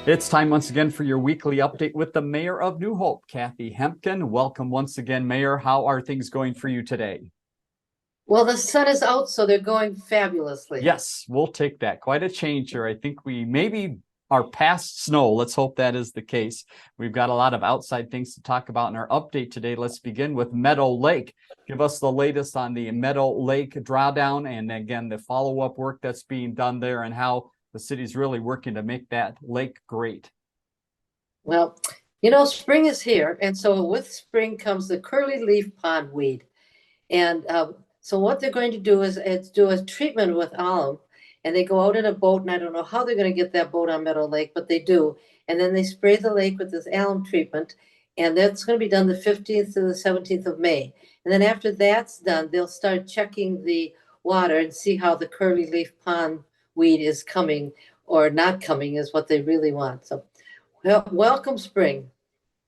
It's time once again for your weekly update with the Mayor of New Hope, Kathi Hemken. Welcome once again, Mayor. How are things going for you today? Well, the sun is out, so they're going fabulously. Yes, we'll take that. Quite a change here. I think we maybe are past snow. Let's hope that is the case. We've got a lot of outside things to talk about in our update today. Let's begin with Meadow Lake. Give us the latest on the Meadow Lake drawdown and again, the follow-up work that's being done there and how the city's really working to make that lake great. Well, spring is here, and so with spring comes the curly leaf pondweed. And so what they're going to do is do a treatment with alum, and they go out in a boat, and I don't know how they're going to get that boat on Meadow Lake, but they do. And then they spray the lake with this alum treatment, and that's going to be done the 15th to the 17th of May. And then after that's done, they'll start checking the water and see how the curly leaf pondweed is coming or not coming is what they really want. So welcome spring.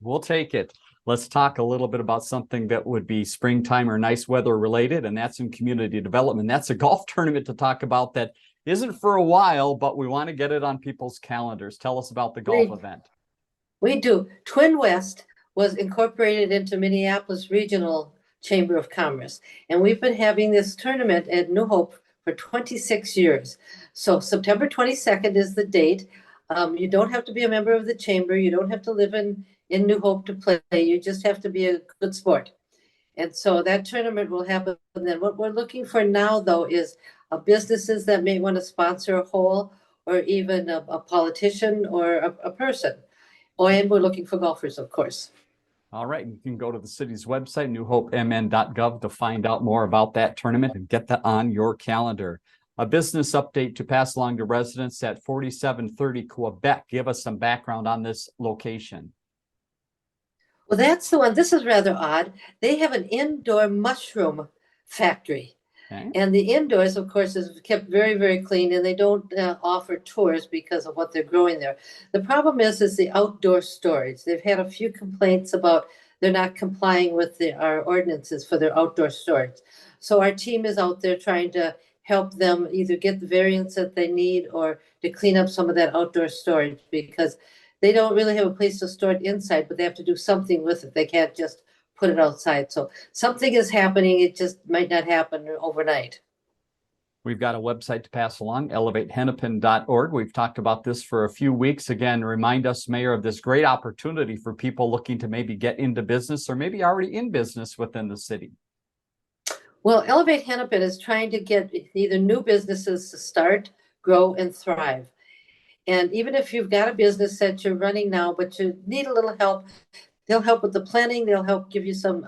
We'll take it. Let's talk a little bit about something that would be springtime or nice weather related, and that's in community development. That's a golf tournament to talk about that isn't for a while, but we want to get it on people's calendars. Tell us about the golf event. We do. Twin West was incorporated into Minneapolis Regional Chamber of Commerce, and we've been having this tournament at New Hope for 26 years. So September 22nd is the date. You don't have to be a member of the chamber. You don't have to live in New Hope to play. You just have to be a good sport. And so that tournament will happen. And then what we're looking for now, though, is businesses that may want to sponsor a hole or even a politician or a person. Oh, and we're looking for golfers, of course. All right. You can go to the city's website, newhopemn.gov, to find out more about that tournament and get that on your calendar. A business update to pass along to residents at 4730 Quebec. Give us some background on this location. Well, that's the one. This is rather odd. They have an indoor mushroom factory. Okay. And the indoors, of course, is kept very, very clean, and they don't offer tours because of what they're growing there. The problem is the outdoor storage. They've had a few complaints about they're not complying with our ordinances for their outdoor storage. So our team is out there trying to help them either get the variance that they need or to clean up some of that outdoor storage because they don't really have a place to store it inside, but they have to do something with it. They can't just put it outside. So something is happening. It just might not happen overnight. We've got a website to pass along, elevatehennepin.org. We've talked about this for a few weeks. Again, remind us, Mayor, of this great opportunity for people looking to maybe get into business or maybe already in business within the city. Well, Elevate Hennepin is trying to get either new businesses to start, grow, and thrive. And even if you've got a business that you're running now, but you need a little help, they'll help with the planning. They'll help give you some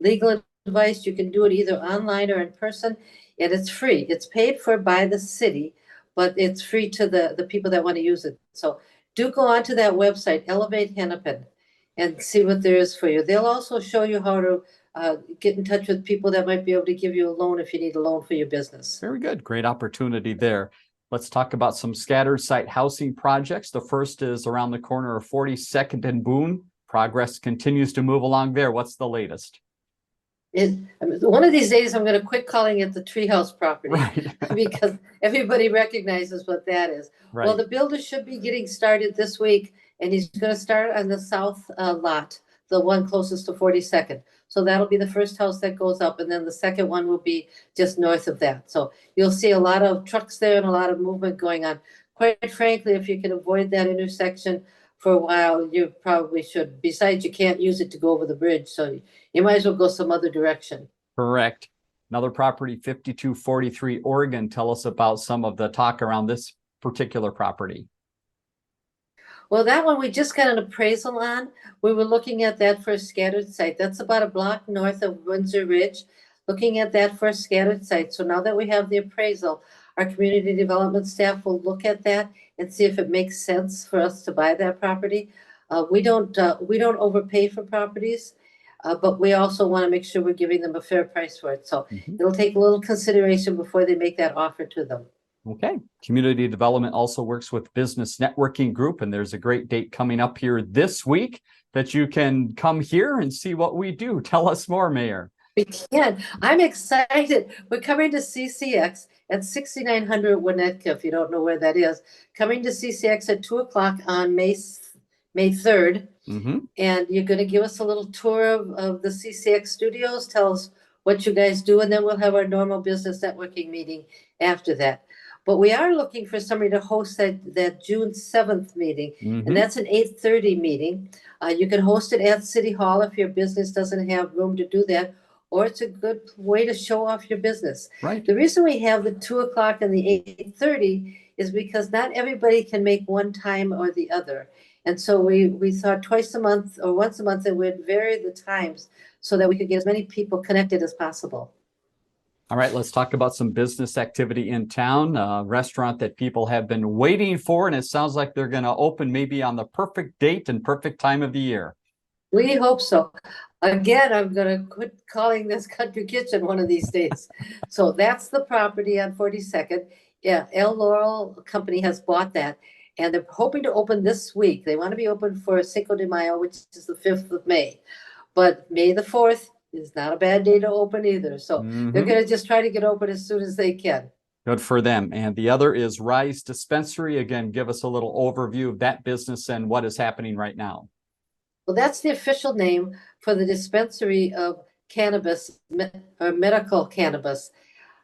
legal advice. You can do it either online or in person, and it's free. It's paid for by the city, but it's free to the people that want to use it. So do go onto that website, Elevate Hennepin, and see what there is for you. They'll also show you how to get in touch with people that might be able to give you a loan if you need a loan for your business. Very good. Great opportunity there. Let's talk about some scattered site housing projects. The first is around the corner of 42nd and Boone. Progress continues to move along there. What's the latest? One of these days, I'm going to quit calling it the treehouse property, right. because everybody recognizes what that is. Right. Well, the builder should be getting started this week, and he's going to start on the south lot, the one closest to 42nd. So that'll be the first house that goes up, and then the second one will be just north of that. So you'll see a lot of trucks there and a lot of movement going on. Quite frankly, if you can avoid that intersection for a while, you probably should. Besides, you can't use it to go over the bridge, so you might as well go some other direction. Correct. Another property, 5243 Oregon. Tell us about some of the talk around this particular property. Well, that one we just got an appraisal on. We were looking at that for a scattered site. That's about a block north of Windsor Ridge, looking at that for a scattered site. So now that we have the appraisal, our community development staff will look at that and see if it makes sense for us to buy that property. We don't overpay for properties, but we also want to make sure we're giving them a fair price for it. So it'll take a little consideration before they make that offer to them. Okay. Community development also works with Business Networking Group, and there's a great date coming up here this week that you can come here and see what we do. Tell us more, Mayor. We can. I'm excited. We're coming to CCX, at 6900 Winnetka, if you don't know where that is. Coming to CCX at 2 o'clock on May 3rd. Mm-hmm. And you're going to give us a little tour of the CCX studios, tell us what you guys do, and then we'll have our normal business networking meeting after that. But we are looking for somebody to host that June 7th meeting, Mm-hmm. and that's an 8:30 meeting. You can host it at City Hall if your business doesn't have room to do that, or it's a good way to show off your business. Right. The reason we have the 2 o'clock and the 8:30 is because not everybody can make one time or the other. And so we thought twice a month or once a month that we'd vary the times so that we could get as many people connected as possible. All right, let's talk about some business activity in town. A restaurant that people have been waiting for, and it sounds like they're going to open maybe on the perfect date and perfect time of the year. We hope so. Again, I'm going to quit calling this Country Kitchen one of these days. So that's the property on 42nd. Yeah, El Laurel Company has bought that, and they're hoping to open this week. They want to be open for Cinco de Mayo, which is the 5th of May. But May the 4th is not a bad day to open either. So they're going to just try to get open as soon as they can. Good for them. And the other is Rise Dispensary. Again, give us a little overview of that business and what is happening right now. Well, that's the official name for the dispensary of cannabis or medical cannabis.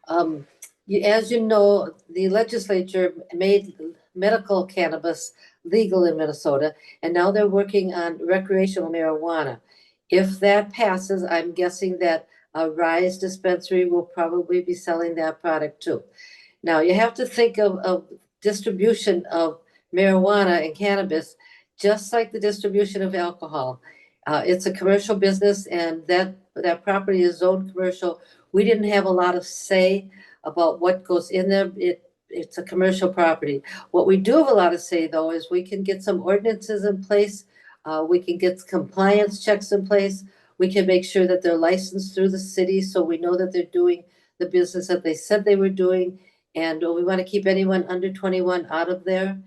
As you know, the legislature made medical cannabis legal in Minnesota, and now they're working on recreational marijuana. If that passes, I'm guessing that Rise Dispensary will probably be selling that product too. Now, you have to think of distribution of marijuana and cannabis just like the distribution of alcohol. It's a commercial business, and that property is zoned commercial. We didn't have a lot of say about what goes in there. It's a commercial property. What we do have a lot of say, though, is we can get some ordinances in place. We can get compliance checks in place. We can make sure that they're licensed through the city so we know that they're doing the business that they said they were doing. And we want to keep anyone under 21 out of there.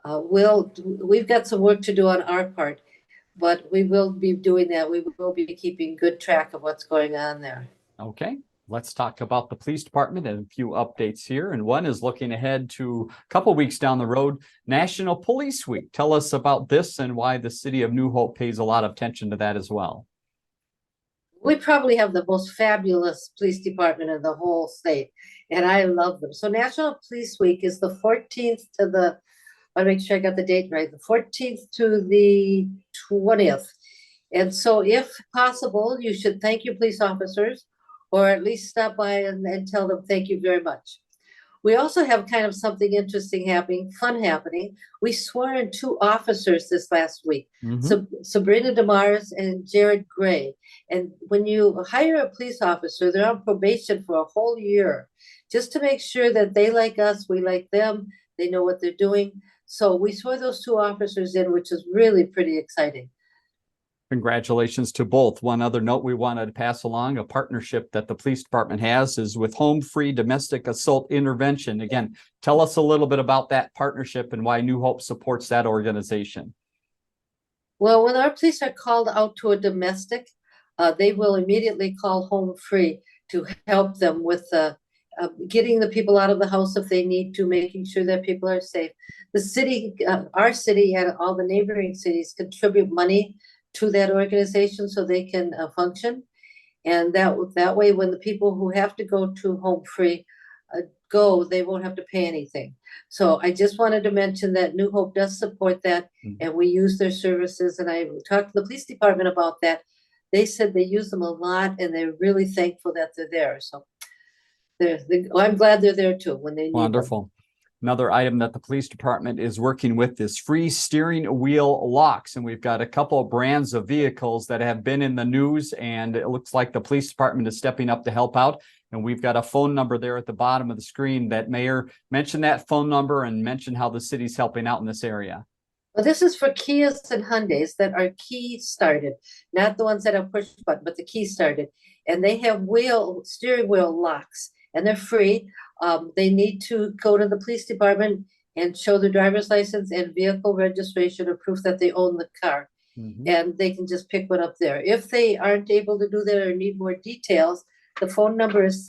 We've got some work to do on our part, but we will be doing that. We will be keeping good track of what's going on there. Okay, let's talk about the police department and a few updates here. And one is looking ahead to a couple weeks down the road, National Police Week. Tell us about this and why the city of New Hope pays a lot of attention to that as well. We probably have the most fabulous police department in the whole state, and I love them. So National Police Week is the 14th to the I want to make sure I got the date right, the 14th to the 20th. And so if possible, you should thank your police officers or at least stop by and tell them thank you very much. We also have kind of something interesting happening, fun happening. We swore in 2 officers this last week, so Sabrina DeMars and Jared Gray. And when you hire a police officer, they're on probation for a whole year, just to make sure that they like us, we like them, they know what they're doing. So we swore those 2 officers in, which is really pretty exciting. Congratulations to both. One other note we wanted to pass along, a partnership that the police department has is with Home Free Domestic Assault Intervention. Again, tell us a little bit about that partnership and why New Hope supports that organization. Well, when our police are called out to a domestic, they will immediately call Home Free to help them with getting the people out of the house if they need to, making sure that people are safe. The city, our city and all the neighboring cities contribute money to that organization so they can function. And that way, when the people who have to go to Home Free go, they won't have to pay anything. So I just wanted to mention that New Hope does support that, and we use their services. And I talked to the police department about that. They said they use them a lot, and they're really thankful that they're there. So I'm glad they're there too when they need Wonderful. them. Another item that the police department is working with is free steering wheel locks. And we've got a couple of brands of vehicles that have been in the news, and it looks like the police department is stepping up to help out. And we've got a phone number there at the bottom of the screen. That Mayor, mention that phone number and mention how the city's helping out in this area. Well, this is for Kias and Hyundais that are key started, not the ones that are push button, but the key started. And they have steering wheel locks, and they're free. They need to go to the police department and show their driver's license and vehicle registration or proof that they own the car. And they can just pick one up there. If they aren't able to do that or need more details, the phone number is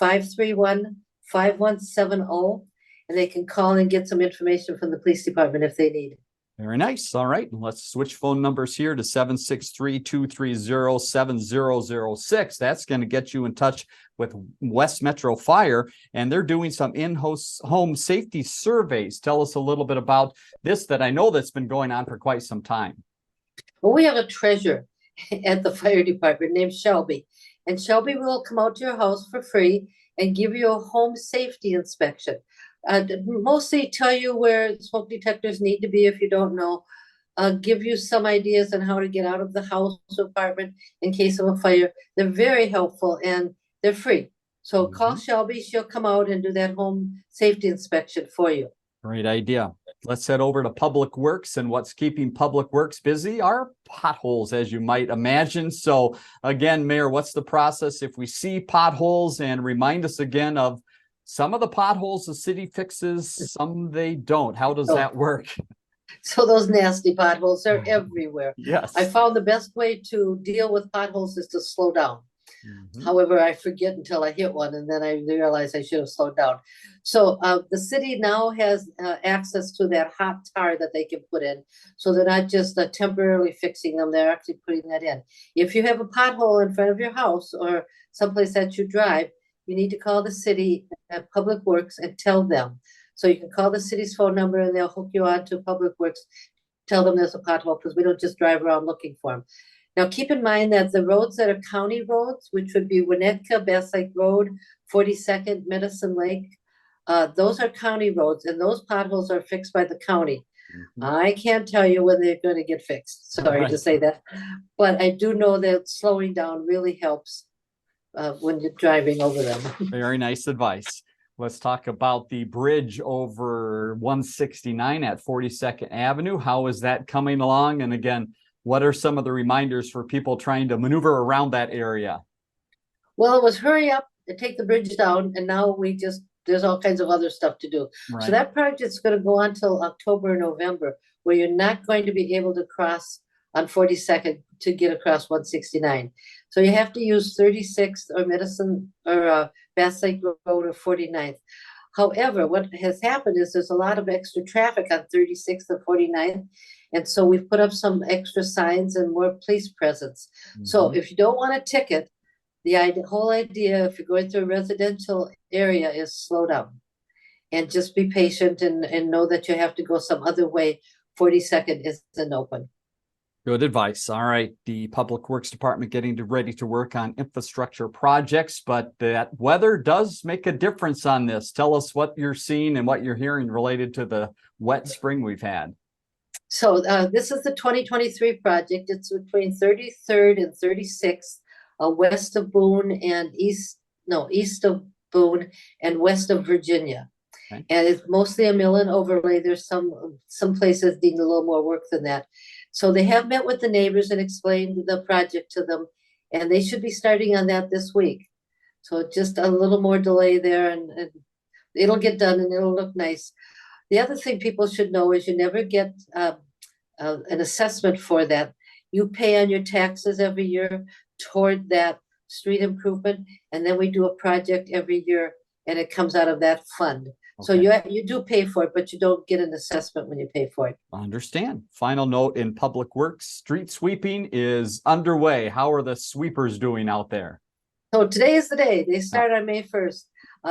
531-5170, and they can call and get some information from the police department if they need it. Very nice. All right. Let's switch phone numbers here to 763-230-7006. That's going to get you in touch with West Metro Fire, and they're doing some in-house home safety surveys. Tell us a little bit about this that I know that's been going on for quite some time. Well, we have a treasurer at the fire department named Shelby, and Shelby will come out to your house for free and give you a home safety inspection. Mostly tell you where smoke detectors need to be if you don't know, give you some ideas on how to get out of the house or apartment in case of a fire. They're very helpful and they're free. So call Shelby, she'll come out and do that home safety inspection for you. Great idea. Let's head over to Public Works, and what's keeping Public Works busy are potholes, as you might imagine. So again, Mayor, what's the process if we see potholes, and remind us again of some of the potholes the city fixes, some they don't. How does that work? So those nasty potholes are everywhere. Yes. I found the best way to deal with potholes is to slow down. However, I forget until I hit one, and then I realize I should have slowed down. So the city now has access to that hot tar that they can put in. So they're not just temporarily fixing them, they're actually putting that in. If you have a pothole in front of your house or someplace that you drive, you need to call the city at Public Works and tell them. So you can call the city's phone number and they'll hook you on to Public Works. Tell them there's a pothole, because we don't just drive around looking for them. Now, keep in mind that the roads that are county roads, which would be Winnetka, Bass Lake Road, 42nd, Medicine Lake, those are county roads, and those potholes are fixed by the county. I can't tell you when they're going to get fixed. Sorry to say that. But I do know that slowing down really helps when you're driving over them. Very nice advice. Let's talk about the bridge over 169 at 42nd Avenue. How is that coming along? And again, what are some of the reminders for people trying to maneuver around that area? Well, it was hurry up and take the bridge down, and now there's all kinds of other stuff to do. Right. So that project's going to go on till October or November, where you're not going to be able to cross on 42nd to get across 169. So you have to use 36th or Medicine or Bass Lake Road or 49th. However, what has happened is there's a lot of extra traffic on 36th and 49th. And so we've put up some extra signs and more police presence. So if you don't want a ticket, the whole idea, if you're going through a residential area, is slow down and just be patient and know that you have to go some other way. 42nd isn't open. Good advice. All right. The Public Works Department getting ready to work on infrastructure projects, but that weather does make a difference on this. Tell us what you're seeing and what you're hearing related to the wet spring we've had. So this is the 2023 project. It's between 33rd and 36th, west of Boone and east of Boone and west of Virginia. Okay. And it's mostly a mill and overlay. There's some places need a little more work than that. So they have met with the neighbors and explained the project to them, and they should be starting on that this week. So just a little more delay there, and it'll get done and it'll look nice. The other thing people should know is you never get an assessment for that. You pay on your taxes every year toward that street improvement, and then we do a project every year, and it comes out of that fund. So you do pay for it, but you don't get an assessment when you pay for it. I understand. Final note in Public Works, street sweeping is underway. How are the sweepers doing out there? So today is the day. They start on May 1st.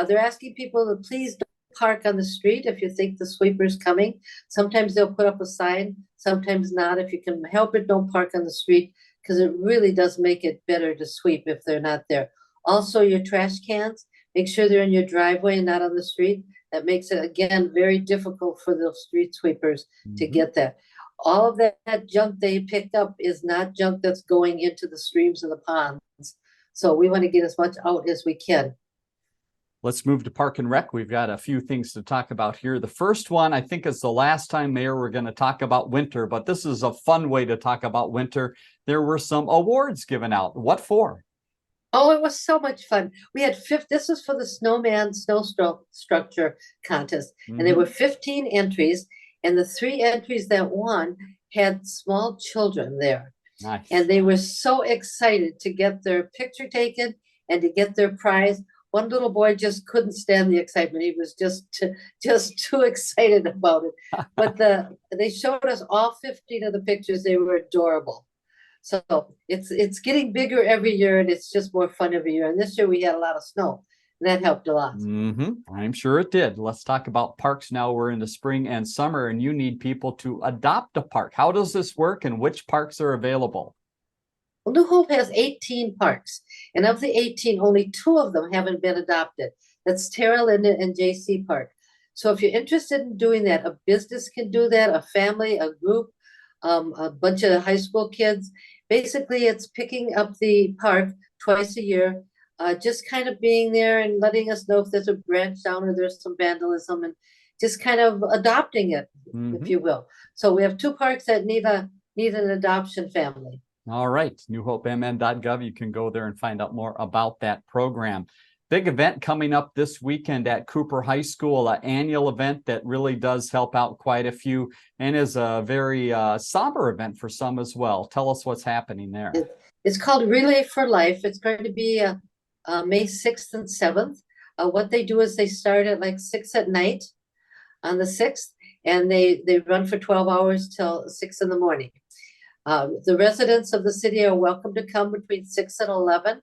They're asking people to please don't park on the street if you think the sweeper's coming. Sometimes they'll put up a sign, sometimes not. If you can help it, don't park on the street, because it really does make it better to sweep if they're not there. Also, your trash cans, make sure they're in your driveway and not on the street. That makes it, again, very difficult for the street sweepers to get that. All of that junk they picked up is not junk that's going into the streams and the ponds. So we want to get as much out as we can. Let's move to Park and Rec. We've got a few things to talk about here. The first one, I think, is the last time, Mayor, we're going to talk about winter, but this is a fun way to talk about winter. There were some awards given out. What for? Oh, it was so much fun. We had this was for the snowman snow structure contest, and there were 15 entries, and the 3 entries that won had small children there. Nice. And they were so excited to get their picture taken and to get their prize. one little boy just couldn't stand the excitement. He was just too excited about it. But they showed us all 15 of the pictures. They were adorable. So it's getting bigger every year, and it's just more fun every year. And this year we had a lot of snow, and that helped a lot. I'm sure it did. Let's talk about parks now. We're in the spring and summer, and you need people to adopt a park. How does this work, and which parks are available? Well, New Hope has 18 parks, and of the 18, only 2 of them haven't been adopted. That's Terra Linda and JC Park. So if you're interested in doing that, a business can do that, a family, a group, a bunch of high school kids. Basically, it's picking up the park twice a year, just kind of being there and letting us know if there's a branch down or there's some vandalism, and just kind of adopting it, if you will. So we have 2 parks that need an adoption family. All right, newhopemn.gov. You can go there and find out more about that program. Big event coming up this weekend at Cooper High School, an annual event that really does help out quite a few and is a very somber event for some as well. Tell us what's happening there. It's called Relay for Life. It's going to be May 6th and 7th. What they do is they start at like 6 at night on the 6th, and they run for 12 hours till 6 in the morning. The residents of the city are welcome to come between 6 and 11.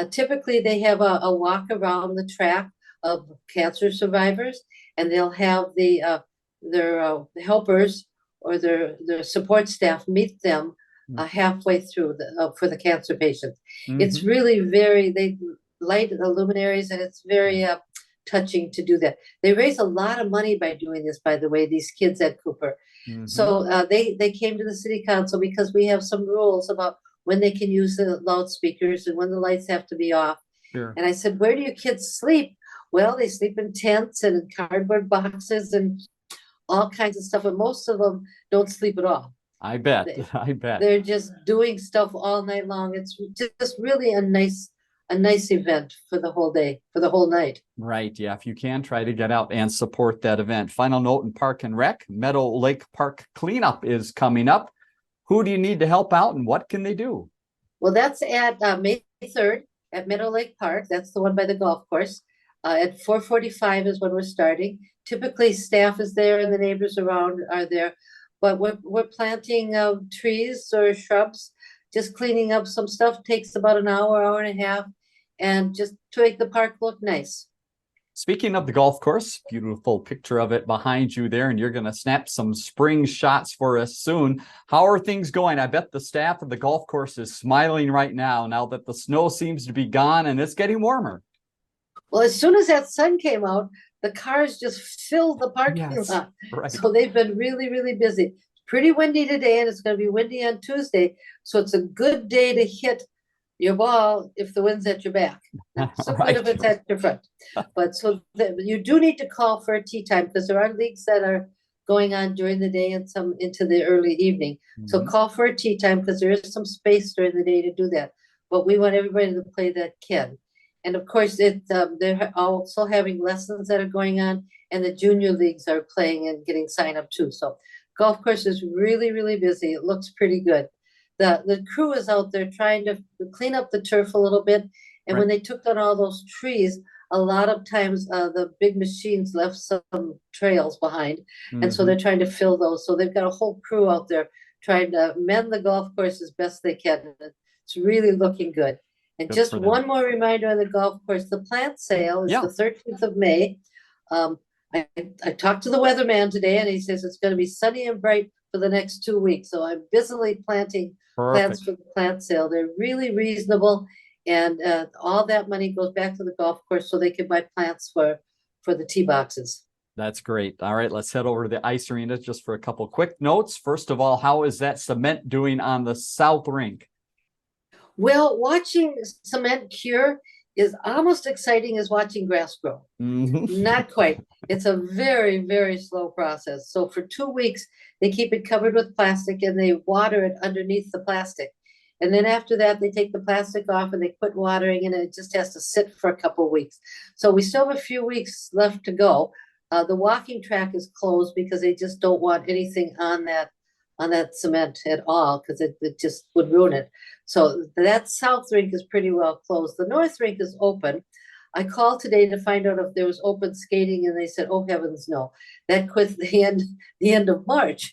Typically, they have a walk around the track of cancer survivors, and they'll have their helpers or their support staff meet them halfway through for the cancer patients. It's really they light the luminaries, and it's very touching to do that. They raise a lot of money by doing this, by the way, these kids at Cooper. So they came to the city council because we have some rules about when they can use the loudspeakers and when the lights have to be off. Sure. And I said, where do your kids sleep? Well, they sleep in tents and in cardboard boxes and all kinds of stuff. And most of them don't sleep at all. I bet. They're just doing stuff all night long. It's just really a nice event for the whole day, for the whole night. Right. Yeah. If you can, try to get out and support that event. Final note in Park and Rec, Meadow Lake Park cleanup is coming up. Who do you need to help out, and what can they do? Well, that's at May 3rd at Meadow Lake Park. That's the one by the golf course. At 4:45 is when we're starting. Typically, staff is there and the neighbors around are there. But we're planting trees or shrubs. Just cleaning up some stuff takes about an hour and a half, and just to make the park look nice. Speaking of the golf course, beautiful picture of it behind you there, and you're going to snap some spring shots for us soon. How are things going? I bet the staff of the golf course is smiling right now that the snow seems to be gone and it's getting warmer. Well, as soon as that sun came out, the cars just filled the parking lot. Right. So they've been really, really busy. It's pretty windy today, and it's going to be windy on Tuesday. So it's a good day to hit your ball if the wind's at your back. It's so good if it's at your front. But you do need to call for a tee time, because there are leagues that are going on during the day and some into the early evening. So call for a tee time, because there is some space during the day to do that. But we want everybody to play that can. And of course, they're also having lessons that are going on, and the junior leagues are playing and getting signed up too. So golf course is really, really busy. It looks pretty good. The crew is out there trying to clean up the turf a little bit. And when they took down all those trees, a lot of times the big machines left some trails behind. And so they're trying to fill those. So they've got a whole crew out there trying to mend the golf course as best they can. It's really looking good. And Good just one more reminder on the golf course, the plant sale is the 13th of May. I talked to the weatherman today, and he says it's going to be sunny and bright for the next 2 weeks. So I'm busily planting plants for the plant sale. They're really reasonable, and all that money goes back to the golf course so they can buy plants for the tee boxes. That's great. All right, let's head over to the ice arena just for a couple quick notes. First of all, how is that cement doing on the south rink? Well, watching cement cure is almost exciting as watching grass grow. Not quite. It's a very, very slow process. So for 2 weeks, they keep it covered with plastic, and they water it underneath the plastic. And then after that, they take the plastic off and they put watering in, and it just has to sit for a couple of weeks. So we still have a few weeks left to go. The walking track is closed because they just don't want anything on that cement at all, because it just would ruin it. So that south rink is pretty well closed. The north rink is open. I called today to find out if there was open skating, and they said, "Oh heavens, no, that quit the end of March."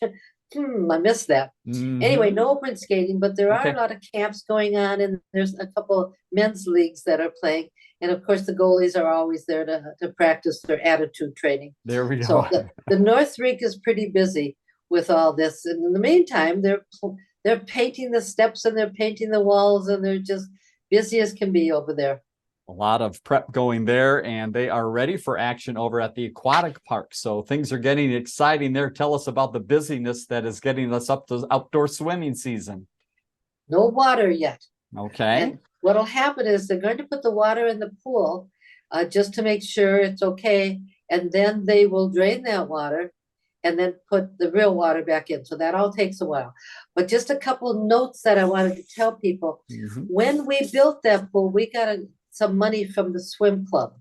I missed that. Anyway, Mhm. no open skating, but there are Okay, a lot of camps going on, and there's a couple men's leagues that are playing. And of course, the goalies are always there to practice their attitude training. there we So go. the North Rink is pretty busy with all this. And in the meantime, they're painting the steps and they're painting the walls, and they're just busy as can be over there. A lot of prep going there, and they are ready for action over at the aquatic park. So things are getting exciting there. Tell us about the busyness that is getting us up to outdoor swimming season. No water yet. Okay. And what'll happen is they're going to put the water in the pool just to make sure it's okay. And then they will drain that water and then put the real water back in. So that all takes a while. But just a couple notes that I wanted to tell people. Mhm. When we built that pool, we got some money from the swim club.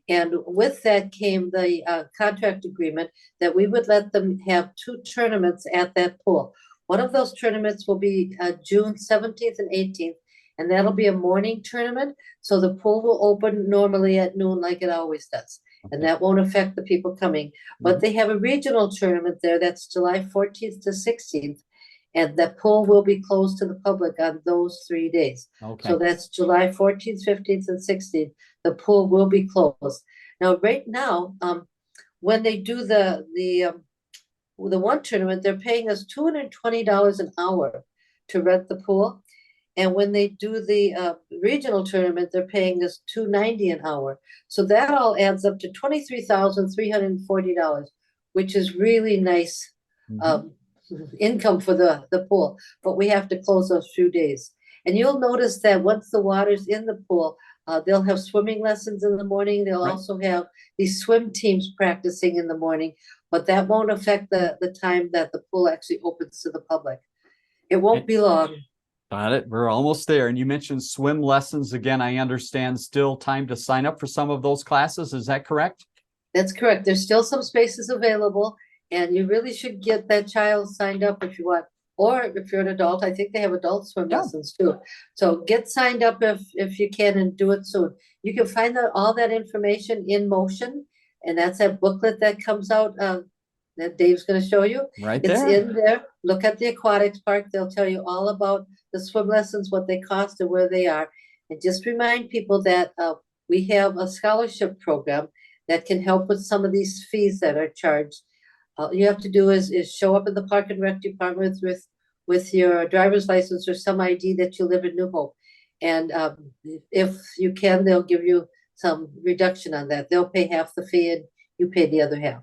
And with that came the contract agreement that we would let them have 2 tournaments at that pool. One of those tournaments will be June 17th and 18th, and that'll be a morning tournament. So the pool will open normally at noon like it always does. And Okay. that won't affect the people coming. But Mhm. they have a regional tournament there that's July 14th to 16th. And that pool will be closed to the public on those 3 days. Okay. So that's July 14th, 15th, and 16th. The pool will be closed. Now, right now, when they do the one tournament, they're paying us $220 an hour to rent the pool. And when they do the regional tournament, they're paying us $290 an hour. So that all adds up to $23,340, which is really nice Mhm. um, income for the pool. But we have to close those few days. And you'll notice that once the water's in the pool, they'll have swimming lessons in the morning. They'll Right. also have these swim teams practicing in the morning, but that won't affect the time that the pool actually opens to the public. It won't be long. Got it. We're almost there. And you mentioned swim lessons again. I understand still time to sign up for some of those classes. Is that correct? That's correct. There's still some spaces available, and you really should get that child signed up if you want. Or if you're an adult, I think they have adult swim Yeah. lessons too. So get signed up if you can, and do it soon. You can find out all that information in Motion, and that's that booklet that comes out that Dave's going to show you. Right It's there. in there. Look at the aquatics park. They'll tell you all about the swim lessons, what they cost, and where they are. And just remind people that we have a scholarship program that can help with some of these fees that are charged. All you have to do is show up in the Park and Rec department with your driver's license or some ID that you live in New Hope. And if you can, they'll give you some reduction on that. They'll pay half the fee and you pay the other half.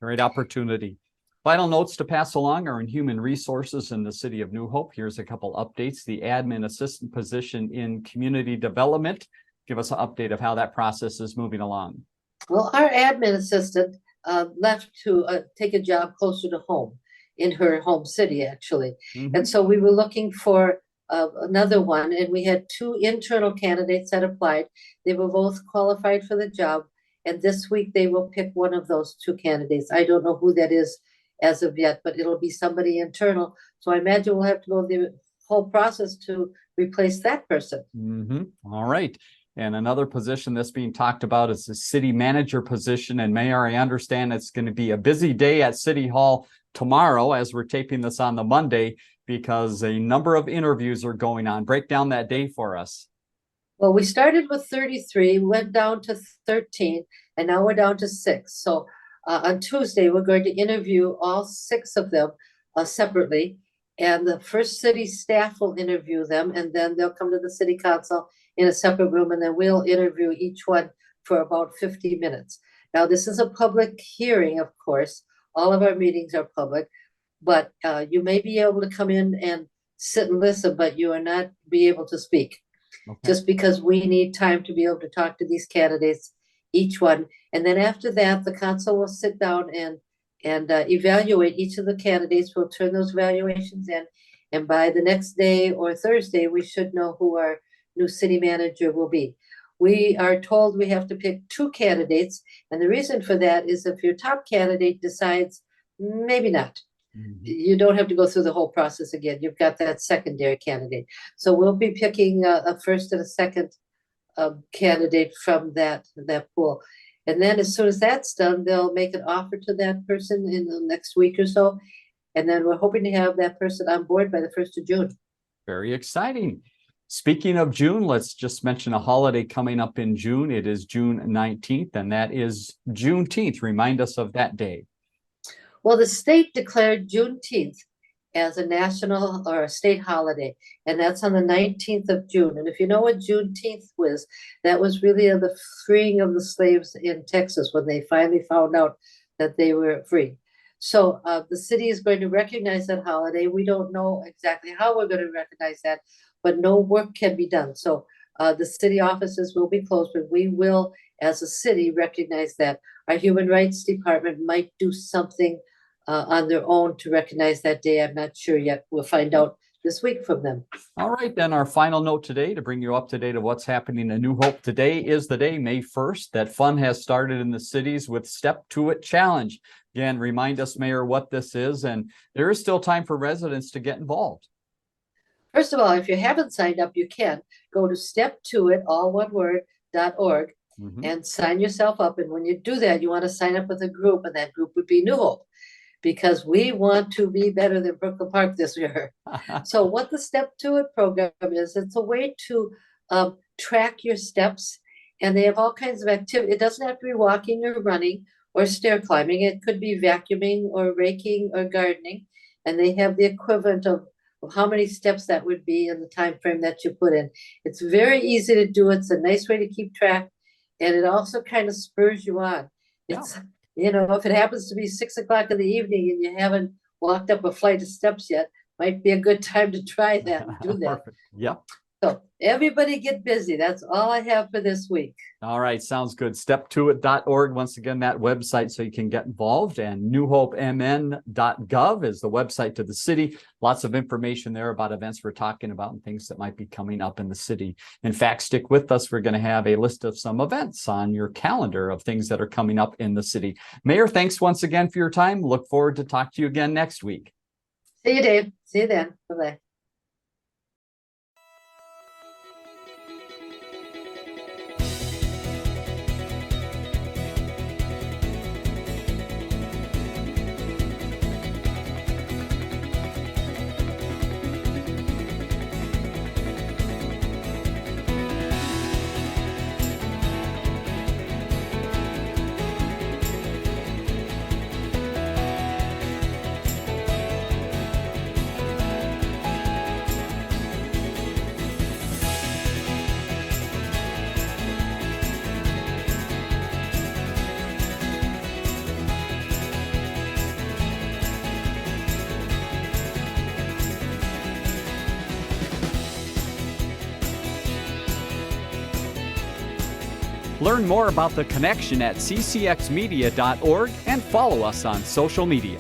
Great opportunity. Final notes to pass along are in human resources in the city of New Hope. Here's a couple updates. The admin assistant position in community development. Give us an update of how that process is moving along. Well, our admin assistant left to take a job closer to home in her home city, actually. Mhm. And so we were looking for another one, and we had 2 internal candidates that applied. They were both qualified for the job, and this week they will pick one of those 2 candidates. I don't know who that is as of yet, but it'll be somebody internal. So I imagine we'll have to go the whole process to replace that person. Mhm. All right. And another position that's being talked about is the city manager position. And Mayor, I understand it's going to be a busy day at City Hall tomorrow as we're taping this on the Monday because a number of interviews are going on. Break down that day for us. Well, we started with 33, went down to 13, and now we're down to 6. So on Tuesday, we're going to interview all 6 of them separately. And the first city staff will interview them, and then they'll come to the city council in a separate room, and then we'll interview each one for about 50 minutes. Now, this is a public hearing, of course. All of our meetings are public, but you may be able to come in and sit and listen, but you are not be able to speak. Okay. Just because we need time to be able to talk to these candidates, each one. And then after that, the council will sit down and evaluate each of the candidates. We'll turn those evaluations in. And by the next day or Thursday, we should know who our new city manager will be. We are told we have to pick 2 candidates. And the reason for that is if your top candidate decides, maybe not, you don't have to go through the whole process again. You've got that secondary candidate. So we'll be picking a first and a second candidate from that pool. And then as soon as that's done, they'll make an offer to that person in the next week or so. And then we're hoping to have that person on board by the 1st of June. Very exciting. Speaking of June, let's just mention a holiday coming up in June. It is June 19th, and that is Juneteenth. Remind us of that day. Well, the state declared Juneteenth as a national or a state holiday, and that's on the 19th of June. And if you know what Juneteenth was, that was really the freeing of the slaves in Texas when they finally found out that they were free. So the city is going to recognize that holiday. We don't know exactly how we're going to recognize that, but no work can be done. So the city offices will be closed, but we will, as a city, recognize that. Our Human Rights Department might do something on their own to recognize that day. I'm not sure yet. We'll find out this week from them. All right, then our final note today to bring you up to date of what's happening in New Hope. Today is the day, May 1st, that fun has started in the cities with Step To It Challenge. Again, remind us, Mayor, what this is, and there is still time for residents to get involved. First of all, if you haven't signed up, you can go to steptoit, all one word, .org, and sign yourself up. And when you do that, you want to sign up with a group, and that group would be New Hope, because we want to be better than Brooklyn Park this year. So what the Step To It program is, it's a way to track your steps, and they have all kinds of activity. It doesn't have to be walking or running or stair climbing. It could be vacuuming or raking or gardening, and they have the equivalent of how many steps that would be in the time frame that you put in. It's very easy to do. It's a nice way to keep track, and it also kind of spurs you on. It's if it happens to be 6 o'clock in the evening and you haven't walked up a flight of steps yet, might be a good time to try that and do that. Yep. So everybody get busy. That's all I have for this week. All right, sounds good. Steptoit.org. Once again, that website so you can get involved. And newhopemn.gov is the website to the city. Lots of information there about events we're talking about and things that might be coming up in the city. In fact, stick with us. We're going to have a list of some events on your calendar of things that are coming up in the city. Mayor, thanks once again for your time. Look forward to talk to you again next week. See you, Dave. See you then. Bye-bye. Learn more about The Connection at ccxmedia.org and follow us on social media.